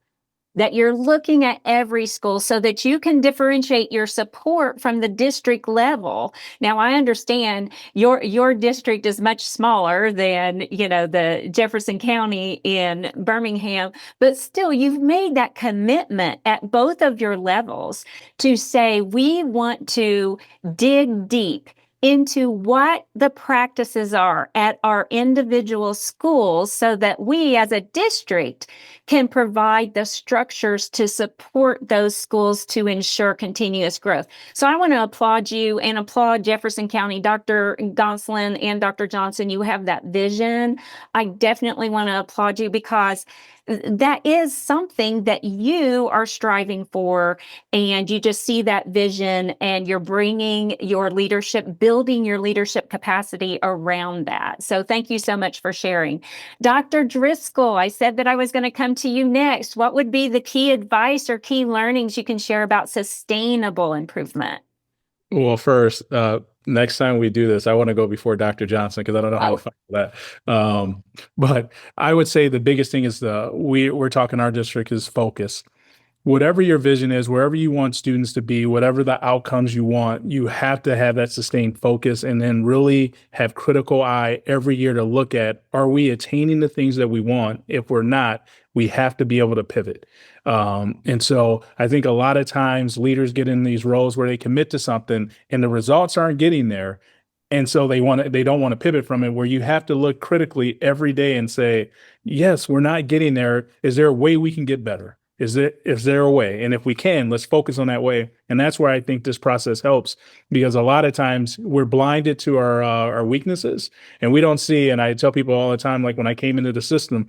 that you're looking at every school so that you can differentiate your support from the district level. Now, I understand your district is much smaller than, the Jefferson County in Birmingham, but still you've made that commitment at both of your levels to say, we want to dig deep into what the practices are at our individual schools so that we as a district can provide the structures to support those schools to ensure continuous growth. So I want to applaud you and applaud Jefferson County, Dr. Gonslin and Dr. Johnson. You have that vision. I definitely want to applaud you because that is something that you are striving for, and you just see that vision and you're bringing your leadership, building your leadership capacity around that. So thank you so much for sharing. Dr. Driscoll, I said that I was going to come to you next. What would be the key advice or key learnings you can share about sustainable improvement? Well, first, next time we do this, I want to go before Dr. Johnson because I don't know how to find that. But I would say the biggest thing is we're talking our district is focus. whatever your vision is, wherever you want students to be, whatever the outcomes you want, you have to have that sustained focus and then really have critical eye every year to look at, are we attaining the things that we want? If we're not, we have to be able to pivot. And so I think a lot of times leaders get in these roles where they commit to something and the results aren't getting there. And so they don't want to pivot from it, where you have to look critically every day and say, yes, we're not getting there. Is there a way we can get better? Is there a way? And if we can, let's focus on that way. And that's where I think this process helps, because a lot of times we're blinded to our weaknesses and we don't see. And I tell people all the time, like when I came into the system,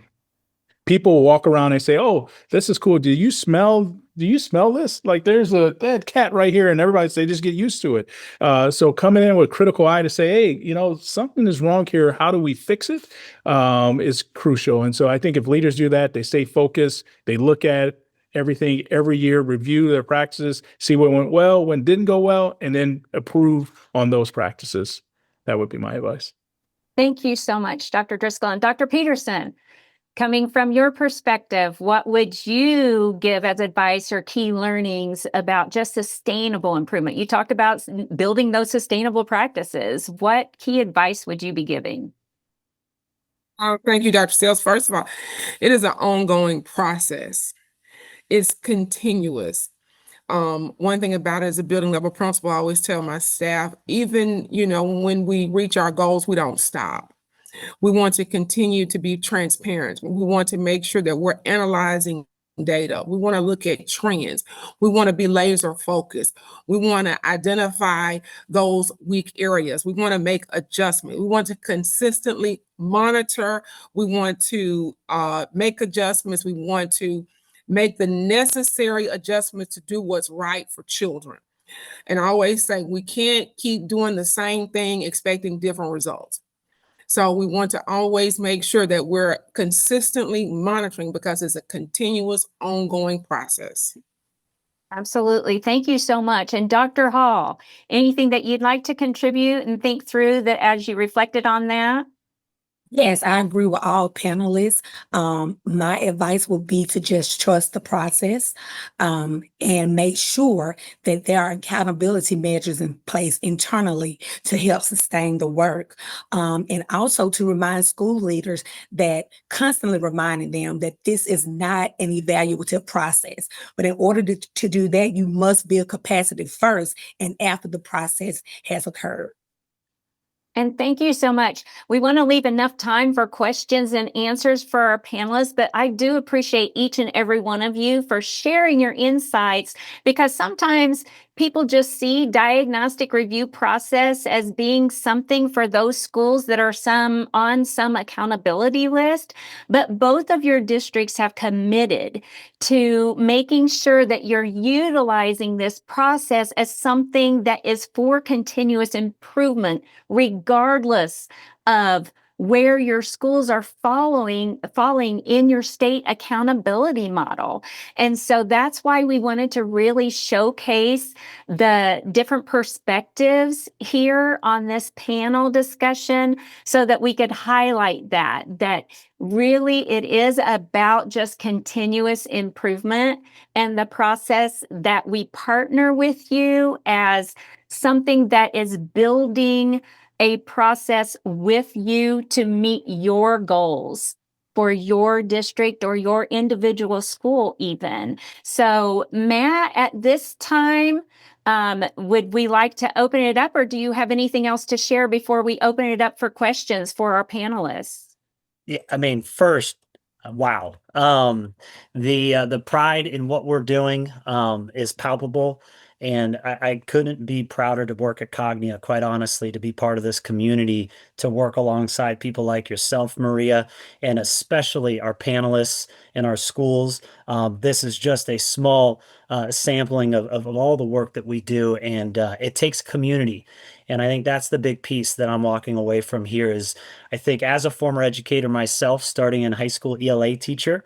people walk around and say, "Oh, this is cool. Do you smell this? Like there's that cat right here," and everybody say, "Just get used to it." So coming in with critical eye to say, "Hey, something is wrong here. How do we fix it?" Is crucial. And so I think if leaders do that, they stay focused, they look at everything every year, review their practices, see what went well, what didn't go well, and then improve on those practices. That would be my advice. Thank you so much, Dr. Driscoll. And Dr. Peterson, coming from your perspective, what would you give as advice or key learnings about just sustainable improvement? You talked about building those sustainable practices. What key advice would you be giving? Thank you, Dr. Sales. First of all, it is an ongoing process. It's continuous. One thing about it as a building level principal, I always tell my staff, even, when we reach our goals, we don't stop. We want to continue to be transparent. We want to make sure that we're analyzing data. We want to look at trends. We want to be laser focused. We want to identify those weak areas. We want to make adjustments. We want to consistently monitor. We want to make adjustments. We want to make the necessary adjustments to do what's right for children. And I always say we can't keep doing the same thing expecting different results. So we want to always make sure that we're consistently monitoring, because it's a continuous, ongoing process. Absolutely. Thank you so much. And Dr. Hall, anything that you'd like to contribute and think through that as you reflected on that? Yes, I agree with all panelists. My advice would be to just trust the process, and make sure that there are accountability measures in place internally to help sustain the work. And also to remind school leaders that constantly reminding them that this is not an evaluative process. But in order to do that, you must build capacity first and after the process has occurred. And thank you so much. We want to leave enough time for questions and answers for our panelists, but I do appreciate each and every one of you for sharing your insights, because sometimes people just see diagnostic review process as being something for those schools that are on some accountability list. But both of your districts have committed to making sure that you're utilizing this process as something that is for continuous improvement, regardless of where your schools are falling in your state accountability model. And so that's why we wanted to really showcase the different perspectives here on this panel discussion, so that we could highlight that really it is about just continuous improvement, and the process that we partner with you as something that is building a process with you to meet your goals for your district or your individual school even. So Matt, at this time, would we like to open it up, or do you have anything else to share before we open it up for questions for our panelists? Yeah, I mean, first, wow. The pride in what we're doing is palpable. And I couldn't be prouder to work at Cognia, quite honestly, to be part of this community, to work alongside people like yourself, Maria, and especially our panelists in our schools. This is just a small sampling of all the work that we do. And it takes community. And I think that's the big piece that I'm walking away from here is I think as a former educator myself, starting in high school ELA teacher,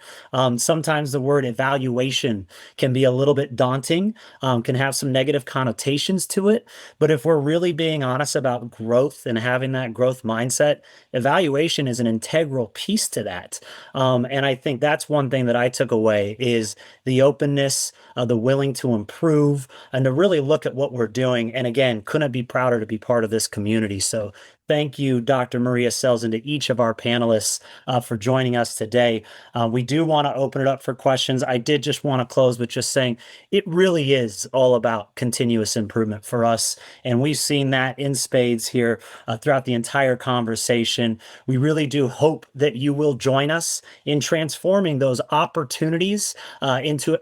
sometimes the word evaluation can be a little bit daunting, can have some negative connotations to it. But if we're really being honest about growth and having that growth mindset, evaluation is an integral piece to that. And I think that's one thing that I took away is the openness, the willing to improve, and to really look at what we're doing. And again, couldn't be prouder to be part of this community. So thank you, Dr. Maria Sells, and to each of our panelists for joining us today. We do want to open it up for questions. I did just want to close with just saying it really is all about continuous improvement for us. And we've seen that in spades here throughout the entire conversation. We really do hope that you will join us in transforming those opportunities into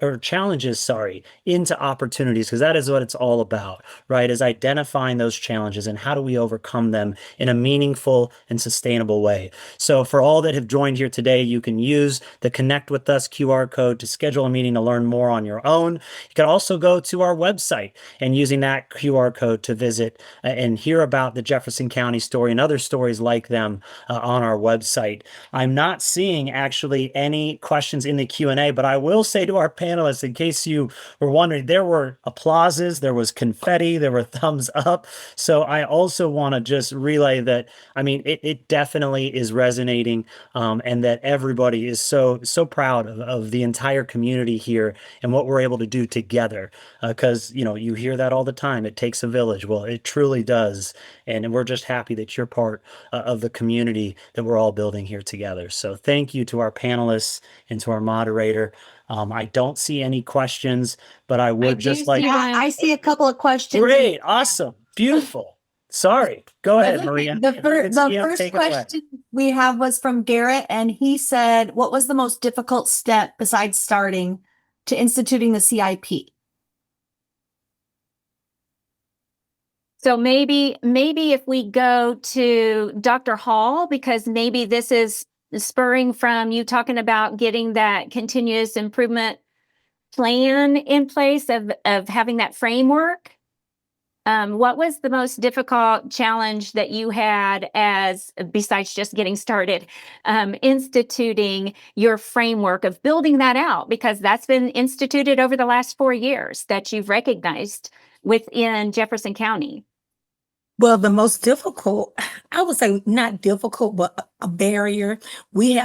opportunities, because that is what it's all about, right? Is identifying those challenges and how do we overcome them in a meaningful and sustainable way. So for all that have joined here today, you can use the Connect with Us QR code to schedule a meeting to learn more on your own. You can also go to our website and using that QR code to visit and hear about the Jefferson County story and other stories like them on our website. I'm not seeing actually any questions in the Q&A, but I will say to our panelists, in case you were wondering, there were applauses, there was confetti, there were thumbs up. So I also want to just relay that, I mean, it definitely is resonating and that everybody is so proud of the entire community here and what we're able to do together. Because, you hear that all the time. It takes a village. Well, it truly does. And we're just happy that you're part of the community that we're all building here together. So thank you to our panelists and to our moderator. I don't see any questions, but I would just like. I see a couple of questions. Great. Awesome. Beautiful. Sorry. Go ahead, Maria. The first question we have was from Garrett, and he said, what was the most difficult step besides starting to instituting the CIP? So maybe if we go to Dr. Hall, because maybe this is spurring from you talking about getting that continuous improvement plan in place of having that framework. What was the most difficult challenge that you had besides just getting started, instituting your framework of building that out? Because that's been instituted over the last 4 years that you've recognized within Jefferson County. Well, the most difficult, I would say not difficult, but a barrier.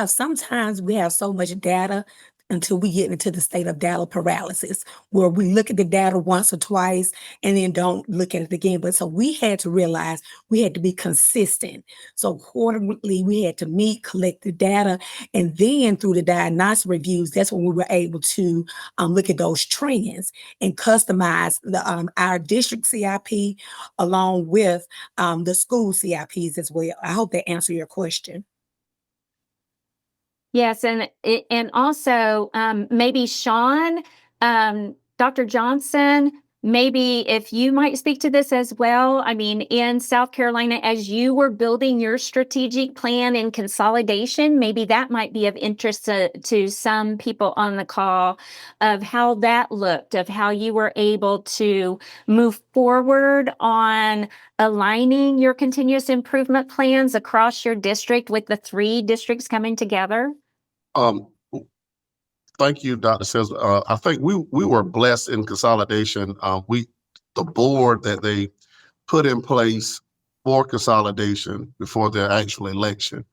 Sometimes we have so much data until we get into the state of data paralysis, where we look at the data once or twice and then don't look at it again. But so we had to realize we had to be consistent. So quarterly, we had to meet, collect the data, and then through the diagnostic reviews, that's when we were able to look at those trends and customize our district CIP along with the school CIPs as well. I hope that answered your question. Yes, and also maybe Sean, Dr. Johnson, maybe if you might speak to this as well. I mean, in South Carolina, as you were building your strategic plan in consolidation, maybe that might be of interest to some people on the call of how that looked, of how you were able to move forward on aligning your continuous improvement plans across your district with the 3 districts coming together. Thank you, Dr. Sells. I think we were blessed in consolidation. The board that they put in place for consolidation before their actual election,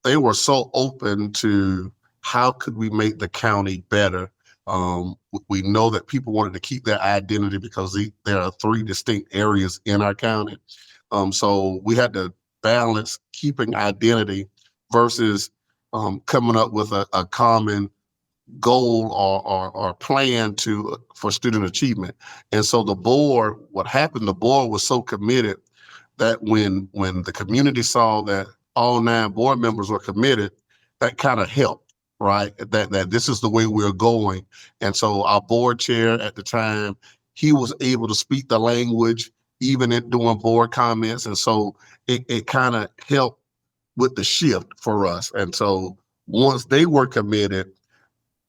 they were so open to how could we make the county better. We know that people wanted to keep their identity because there are 3 distinct areas in our county. So we had to balance keeping identity versus coming up with a common goal or plan for student achievement. And so the board was so committed that when the community saw that all 9 board members were committed, that kind of helped, right? That this is the way we're going. And so our board chair at the time, he was able to speak the language, even in doing board comments. And so it kind of helped with the shift for us. And so once they were committed,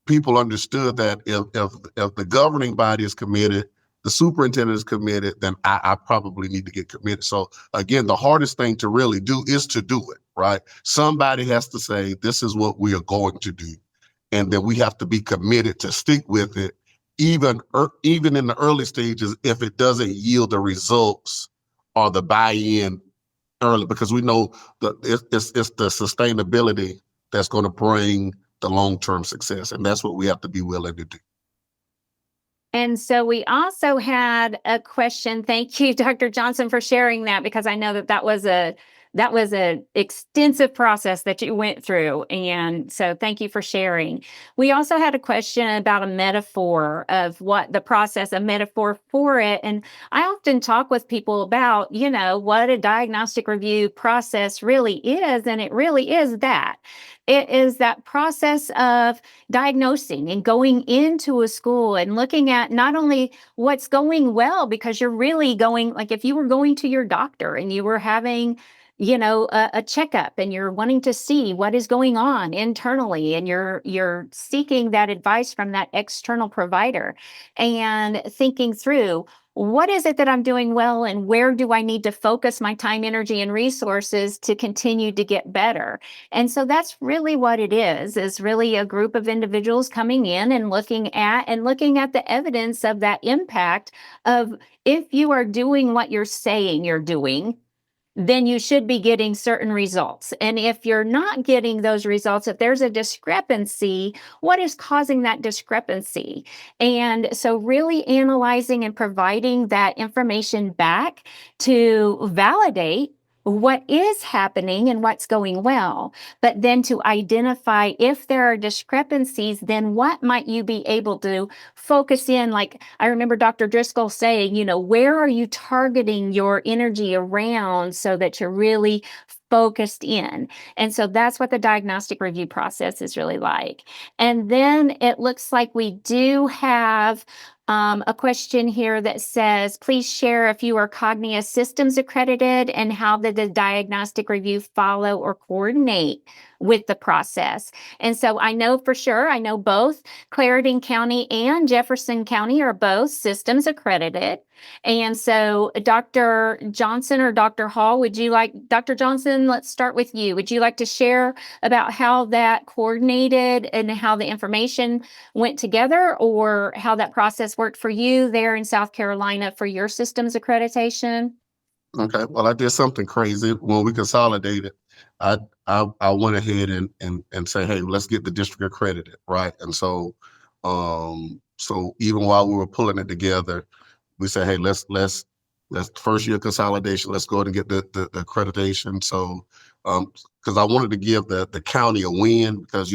people understood that if the governing body is committed, the superintendent is committed, then I probably need to get committed. So again, the hardest thing to really do is to do it, right? Somebody has to say, this is what we are going to do. And then we have to be committed to stick with it, even in the early stages, if it doesn't yield the results or the buy-in early, because we know that it's the sustainability that's going to bring the long-term success. And that's what we have to be willing to do. And so we also had a question. Thank you, Dr. Johnson, for sharing that, because I know that was an extensive process that you went through. And so thank you for sharing. We also had a question about a metaphor of what the process, a metaphor for it. And I often talk with people about, what a diagnostic review process really is. And it really is that. It is that process of diagnosing and going into a school and looking at not only what's going well, because you're really going, like if you were going to your doctor and you were having a checkup and you're wanting to see what is going on internally, and you're seeking that advice from that external provider and thinking through, what is it that I'm doing well and where do I need to focus my time, energy, and resources to continue to get better? And so that's really what it is really a group of individuals coming in and looking at the evidence of that impact of, if you are doing what you're saying you're doing, then you should be getting certain results. And if you're not getting those results, if there's a discrepancy, what is causing that discrepancy? And so really analyzing and providing that information back to validate what is happening and what's going well, but then to identify if there are discrepancies, then what might you be able to focus in? Like I remember Dr. Driscoll saying, where are you targeting your energy around so that you're really focused in? And so that's what the diagnostic review process is really like. And then it looks like we do have a question here that says, please share if you are Cognia systems accredited and how did the diagnostic review follow or coordinate with the process. And so I know for sure, I know both Clarendon County and Jefferson County are both systems accredited. And so Dr. Johnson or Dr. Hall, Dr. Johnson, let's start with you. Would you like to share about how that coordinated and how the information went together, or how that process worked for you there in South Carolina for your systems accreditation? Okay, well, I did something crazy when we consolidated. I went ahead and say, hey, let's get the district accredited, right? And so even while we were pulling it together, we said, hey, let's first year consolidation, let's go ahead and get the accreditation. So because I wanted to give the county a win, because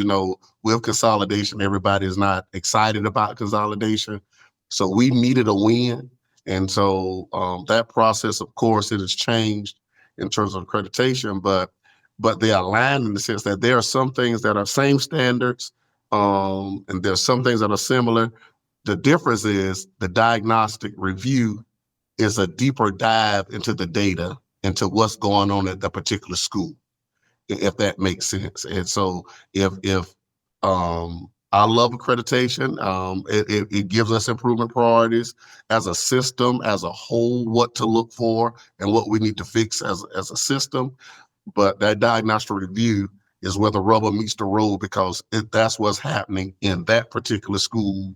with consolidation, everybody is not excited about consolidation. So we needed a win. And so that process, of course, it has changed in terms of accreditation, but they align in the sense that there are some things that are same standards, and there's some things that are similar. The difference is the diagnostic review is a deeper dive into the data, into what's going on at the particular school, if that makes sense. And so if I love accreditation, it gives us improvement priorities as a system, as a whole, what to look for and what we need to fix as a system. But that diagnostic review is where the rubber meets the road, because that's what's happening in that particular school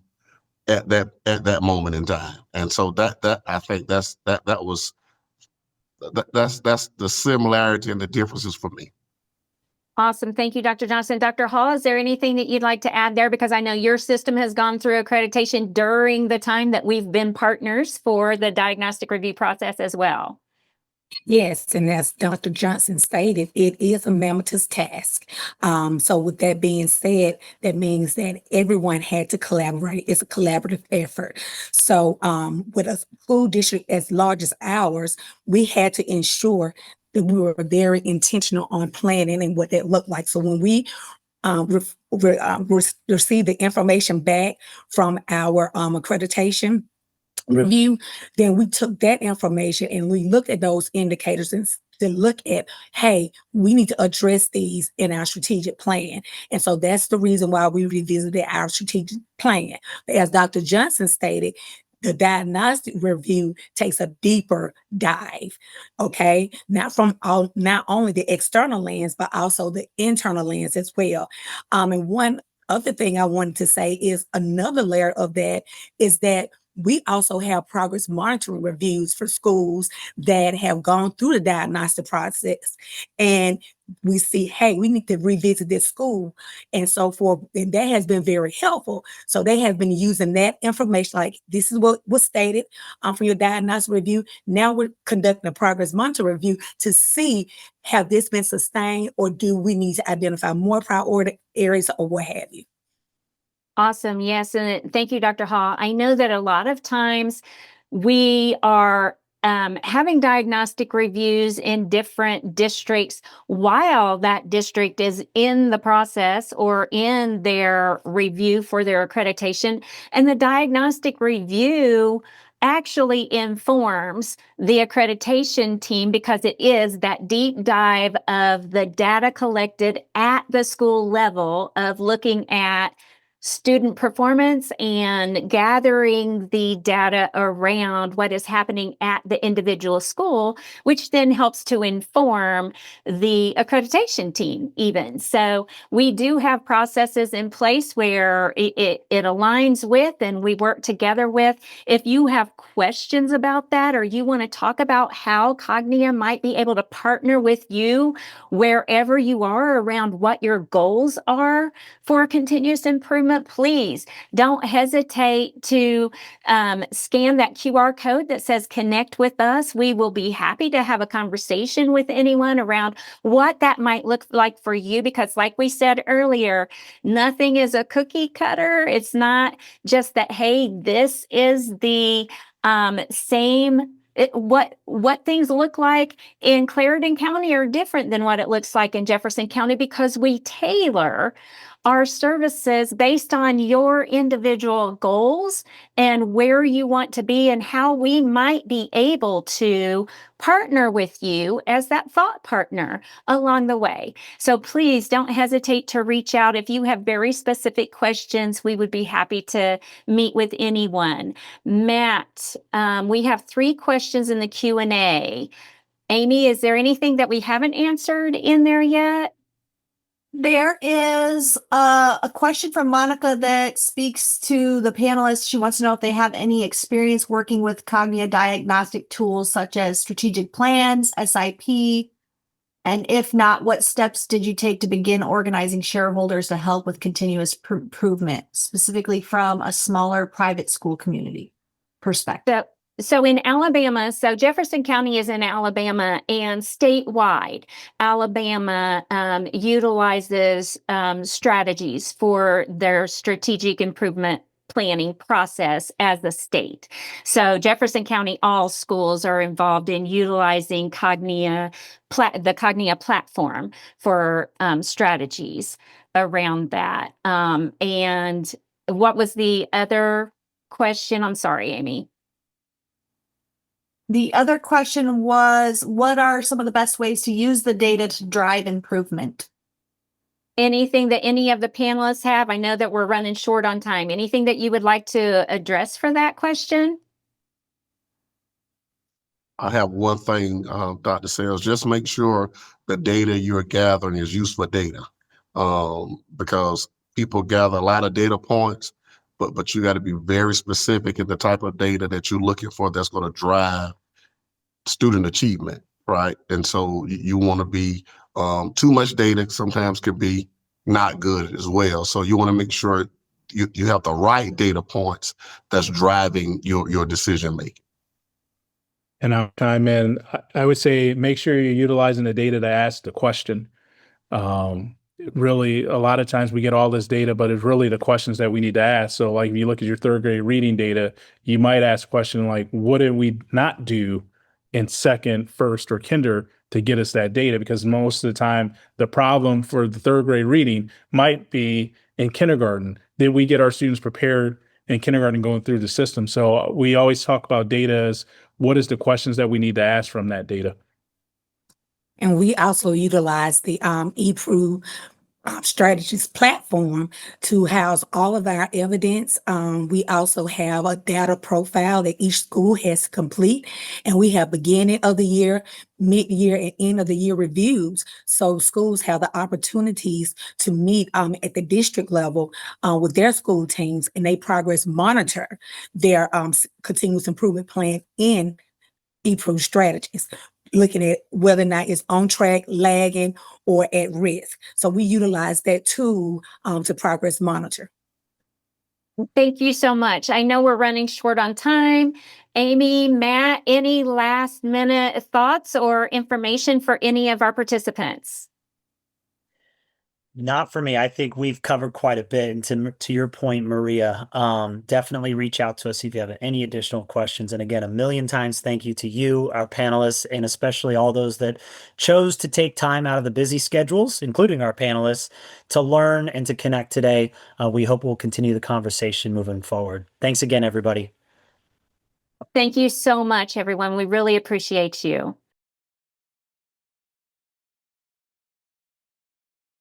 at that moment in time. And so that I think that's the similarity and the differences for me. Awesome. Thank you, Dr. Johnson. Dr. Hall, is there anything that you'd like to add there? Because I know your system has gone through accreditation during the time that we've been partners for the diagnostic review process as well. Yes, and as Dr. Johnson stated, it is a mammoth task. So with that being said, that means that everyone had to collaborate. It's a collaborative effort. So with a school district as large as ours, we had to ensure that we were very intentional on planning and what that looked like. So when we receive the information back from our accreditation review, then we took that information and we looked at those indicators and to look at, hey, we need to address these in our strategic plan. And so that's the reason why we revisited our strategic plan. As Dr. Johnson stated, the diagnostic review takes a deeper dive, okay? Not only the external lens, but also the internal lens as well. And one other thing I wanted to say is another layer of that is that we also have progress monitoring reviews for schools that have gone through the diagnostic process. And we see, hey, we need to revisit this school and so forth. And that has been very helpful. So they have been using that information, like this is what was stated from your diagnostic review. Now we're conducting a progress monitor review to see, have this been sustained, or do we need to identify more priority areas or what have you? Awesome. Yes. And thank you, Dr. Hall. I know that a lot of times we are having diagnostic reviews in different districts while that district is in the process or in their review for their accreditation. And the diagnostic review actually informs the accreditation team because it is that deep dive of the data collected at the school level of looking at student performance and gathering the data around what is happening at the individual school, which then helps to inform the accreditation team even. So we do have processes in place where it aligns with and we work together with. If you have questions about that, or you want to talk about how Cognia might be able to partner with you wherever you are around what your goals are for continuous improvement, please don't hesitate to scan that QR code that says connect with us. We will be happy to have a conversation with anyone around what that might look like for you, because like we said earlier, nothing is a cookie cutter. It's not just that, hey, this is the same. What things look like in Clarendon County are different than what it looks like in Jefferson County, because we tailor our services based on your individual goals and where you want to be and how we might be able to partner with you as that thought partner along the way. So please don't hesitate to reach out. If you have very specific questions, we would be happy to meet with anyone. Matt, we have 3 questions in the Q&A. Amy, is there anything that we haven't answered in there yet? There is a question from Monica that speaks to the panelists. She wants to know if they have any experience working with Cognia diagnostic tools such as strategic plans, SIP, and if not, what steps did you take to begin organizing shareholders to help with continuous improvement, specifically from a smaller private school community perspective? So in Alabama, so Jefferson County is in Alabama, and statewide, Alabama utilizes strategies for their strategic improvement planning process as a state. So Jefferson County, all schools are involved in utilizing Cognia, the Cognia platform for strategies around that. And what was the other question? I'm sorry, Amy. The other question was, what are some of the best ways to use the data to drive improvement? Anything that any of the panelists have? I know that we're running short on time. Anything that you would like to address for that question? I have one thing, Dr. Sales, just make sure the data you're gathering is useful data, because people gather a lot of data points, but you got to be very specific in the type of data that you're looking for that's going to drive student achievement, right? And so you want to be, too much data sometimes can be not good as well. So you want to make sure you have the right data points that's driving your decision making. And I'll chime in. I would say make sure you're utilizing the data to ask the question. Really, a lot of times we get all this data, but it's really the questions that we need to ask. So like if you look at your 3rd grade reading data, you might ask a question like, what did we not do in 2nd, 1st, or kinder to get us that data? Because most of the time, the problem for the 3rd grade reading might be in kindergarten. Did we get our students prepared in kindergarten going through the system? So we always talk about data as what is the questions that we need to ask from that data. And we also utilize the eProve strategies platform to house all of our evidence. We also have a data profile that each school has to complete, and we have beginning of the year, mid-year, and end of the year reviews. So schools have the opportunities to meet at the district level with their school teams, and they progress monitor their continuous improvement plan in eProve strategies, looking at whether or not it's on track, lagging, or at risk. So we utilize that tool to progress monitor. Thank you so much. I know we're running short on time. Amy, Matt, any last minute thoughts or information for any of our participants? Not for me. I think we've covered quite a bit. And to your point, Maria, definitely reach out to us if you have any additional questions. And again, a million times thank you to you, our panelists, and especially all those that chose to take time out of the busy schedules, including our panelists, to learn and to connect today. We hope we'll continue the conversation moving forward. Thanks again, everybody. Thank you so much, everyone. We really appreciate you.